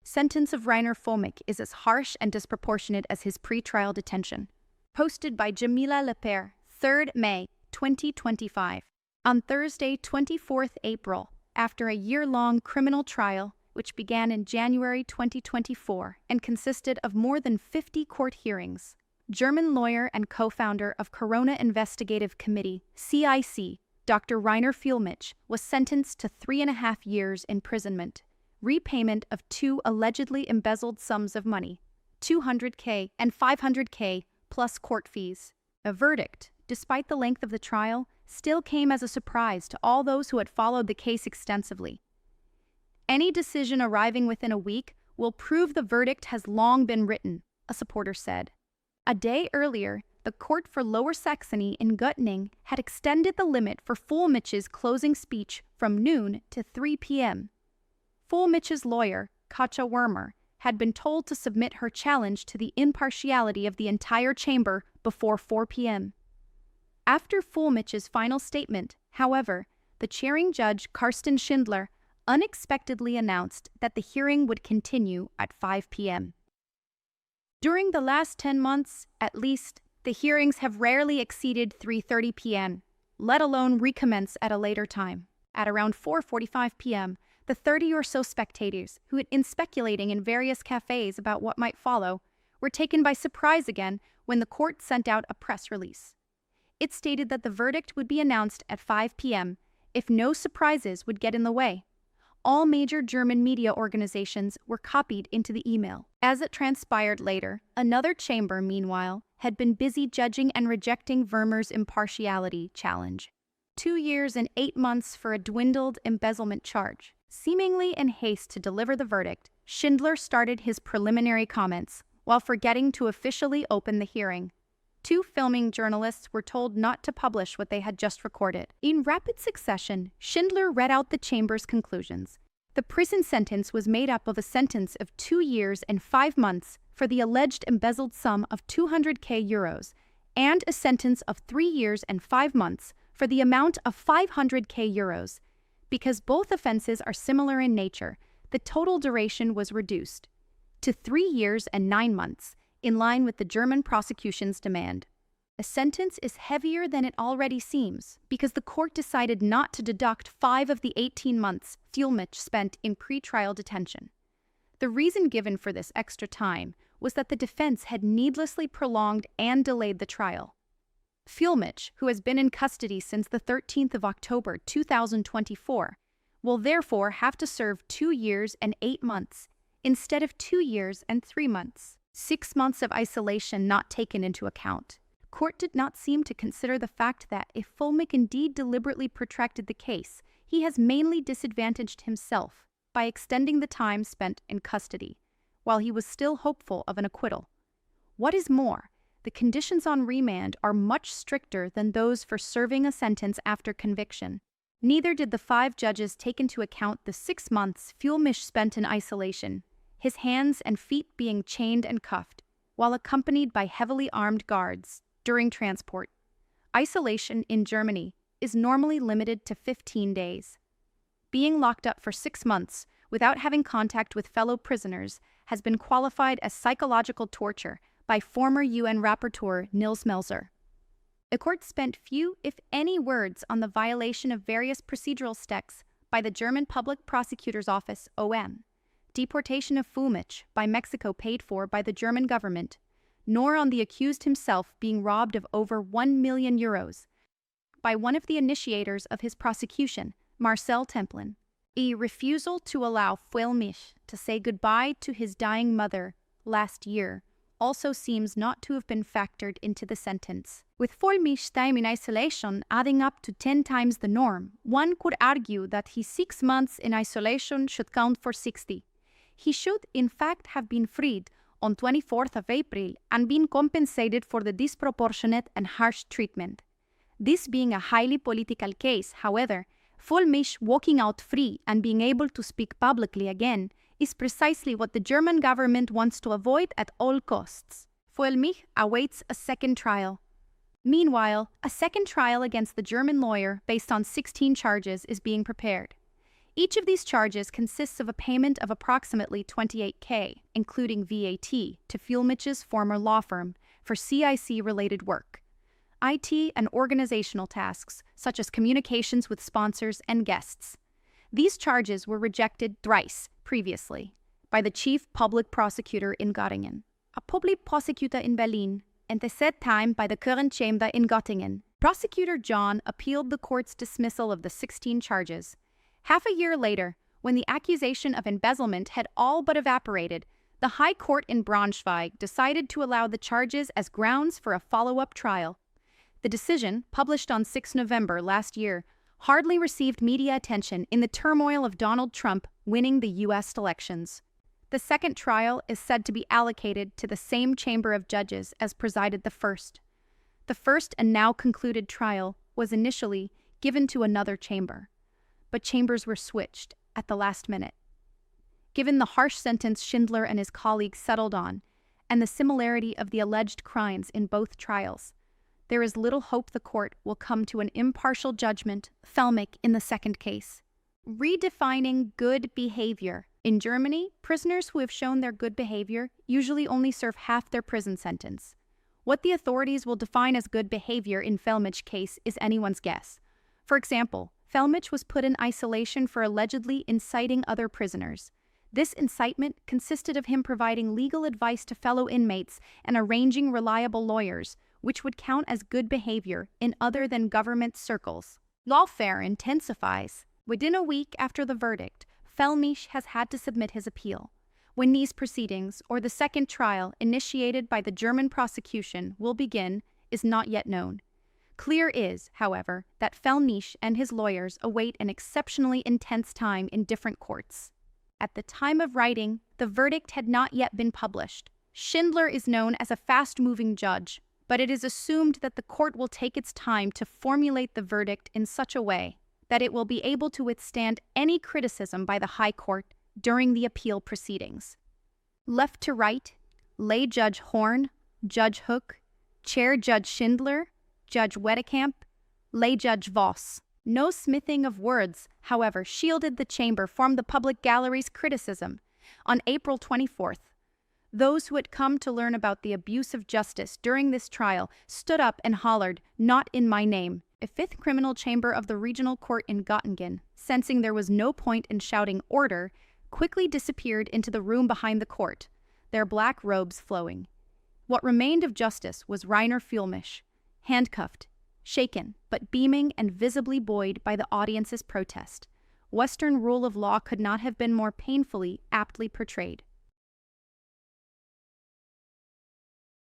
Sentence of Reiner Fuellmich is as harsh and disproportionate as his pre-trial detention. Posted by Djamila Lepere, 3rd May, 2025. On Thursday, 24th April, after a year-long criminal trial, which began in January 2024 and consisted of more than 50 court hearings, German lawyer and co-founder of Corona Investigative Committee, CIC, Dr. Reiner Fuellmich, was sentenced to 3.5 years imprisonment, repayment of 2 allegedly embezzled sums of money, $200K and $500K plus court fees. A verdict, despite the length of the trial, still came as a surprise to all those who had followed the case extensively. Any decision arriving within a week will prove the verdict has long been written, a supporter said. A day earlier, the court for Lower Saxony in Göttingen had extended the limit for Fuellmich's closing speech from noon to 3 p.m. Fuellmich's lawyer, Katja Wermer, had been told to submit her challenge to the impartiality of the entire chamber before 4 p.m. After Fuellmich's final statement, however, the chairing judge, Carsten Schindler, unexpectedly announced that the hearing would continue at 5 p.m. During the last 10 months, at least, the hearings have rarely exceeded 3:30 p.m., let alone recommence at a later time. At around 4:45 p.m., the 30 or so spectators, who had been speculating in various cafes about what might follow, were taken by surprise again when the court sent out a press release. It stated that the verdict would be announced at 5 p.m. if no surprises would get in the way. All major German media organizations were copied into the email. As it transpired later, another chamber, meanwhile, had been busy judging and rejecting Wermer's impartiality challenge. 2 years and 8 months for a dwindled embezzlement charge. Seemingly in haste to deliver the verdict, Schindler started his preliminary comments, while forgetting to officially open the hearing. 2 filming journalists were told not to publish what they had just recorded. In rapid succession, Schindler read out the chamber's conclusions. The prison sentence was made up of a sentence of 2 years and 5 months for the alleged embezzled sum of 200K euros, and a sentence of 3 years and 5 months for the amount of 500K euros. Because both offenses are similar in nature, the total duration was reduced to 3 years and 9 months, in line with the German prosecution's demand. A sentence is heavier than it already seems, because the court decided not to deduct 5 of the 18 months Fuellmich spent in pre-trial detention. The reason given for this extra time was that the defense had needlessly prolonged and delayed the trial. Fuellmich, who has been in custody since the 13th of October 2024, will therefore have to serve 2 years and 8 months, instead of 2 years and 3 months. 6 months of isolation not taken into account. Court did not seem to consider the fact that if Fuellmich indeed deliberately protracted the case, he has mainly disadvantaged himself by extending the time spent in custody, while he was still hopeful of an acquittal. What is more, the conditions on remand are much stricter than those for serving a sentence after conviction. Neither did the 5 judges take into account the 6 months Fuellmich spent in isolation, his hands and feet being chained and cuffed, while accompanied by heavily armed guards during transport. Isolation in Germany is normally limited to 15 days. Being locked up for 6 months without having contact with fellow prisoners has been qualified as psychological torture by former UN rapporteur Nils Melzer. The court spent few, if any, words on the violation of various procedural steps by the German Public Prosecutor's Office, OM, deportation of Fuellmich by Mexico paid for by the German government, nor on the accused himself being robbed of over 1 million euros by one of the initiators of his prosecution, Marcel Templin. A refusal to allow Fuellmich to say goodbye to his dying mother last year also seems not to have been factored into the sentence. With Fuellmich's time in isolation adding up to 10 times the norm, one could argue that his 6 months in isolation should count for 60. He should, in fact, have been freed on 24th of April and been compensated for the disproportionate and harsh treatment. This being a highly political case, however, Fuellmich walking out free and being able to speak publicly again is precisely what the German government wants to avoid at all costs. Fuellmich awaits a second trial. Meanwhile, a second trial against the German lawyer based on 16 charges is being prepared. Each of these charges consists of a payment of approximately $28,000, including VAT, to Fuellmich's former law firm for CIC-related work, IT and organizational tasks, such as communications with sponsors and guests. These charges were rejected thrice previously by the chief public prosecutor in Göttingen, a public prosecutor in Berlin, and the third time by the current chamber in Göttingen. Prosecutor John appealed the court's dismissal of the 16 charges. Half a year later, when the accusation of embezzlement had all but evaporated, the High Court in Braunschweig decided to allow the charges as grounds for a follow-up trial. The decision, published on 6 November last year, hardly received media attention in the turmoil of Donald Trump winning the U.S. elections. The second trial is said to be allocated to the same chamber of judges as presided the first. The first and now concluded trial was initially given to another chamber, but chambers were switched at the last minute. Given the harsh sentence Schindler and his colleagues settled on, and the similarity of the alleged crimes in both trials, there is little hope the court will come to an impartial judgment, Fuellmich in the second case. Redefining good behavior. In Germany, prisoners who have shown their good behavior usually only serve half their prison sentence. What the authorities will define as good behavior in Fuellmich's case is anyone's guess. For example, Fuellmich was put in isolation for allegedly inciting other prisoners. This incitement consisted of him providing legal advice to fellow inmates and arranging reliable lawyers, which would count as good behavior in other than government circles. Lawfare intensifies. Within a week after the verdict, Fuellmich has had to submit his appeal. When these proceedings, or the second trial initiated by the German prosecution, will begin is not yet known. Clear is, however, that Fuellmich and his lawyers await an exceptionally intense time in different courts. At the time of writing, the verdict had not yet been published. Schindler is known as a fast-moving judge, but it is assumed that the court will take its time to formulate the verdict in such a way that it will be able to withstand any criticism by the High Court during the appeal proceedings. Left to right, lay Judge Horn, Judge Hook, Chair Judge Schindler, Judge Wedekamp, lay Judge Voss. No smithing of words, however, shielded the chamber from the public gallery's criticism. On April 24th, those who had come to learn about the abuse of justice during this trial stood up and hollered, "Not in my name." A fifth criminal chamber of the regional court in Göttingen, sensing there was no point in shouting order, quickly disappeared into the room behind the court, their black robes flowing. What remained of justice was Reiner Fuellmich, handcuffed, shaken, but beaming and visibly buoyed by the audience's protest. Western rule of law could not have been more painfully, aptly portrayed.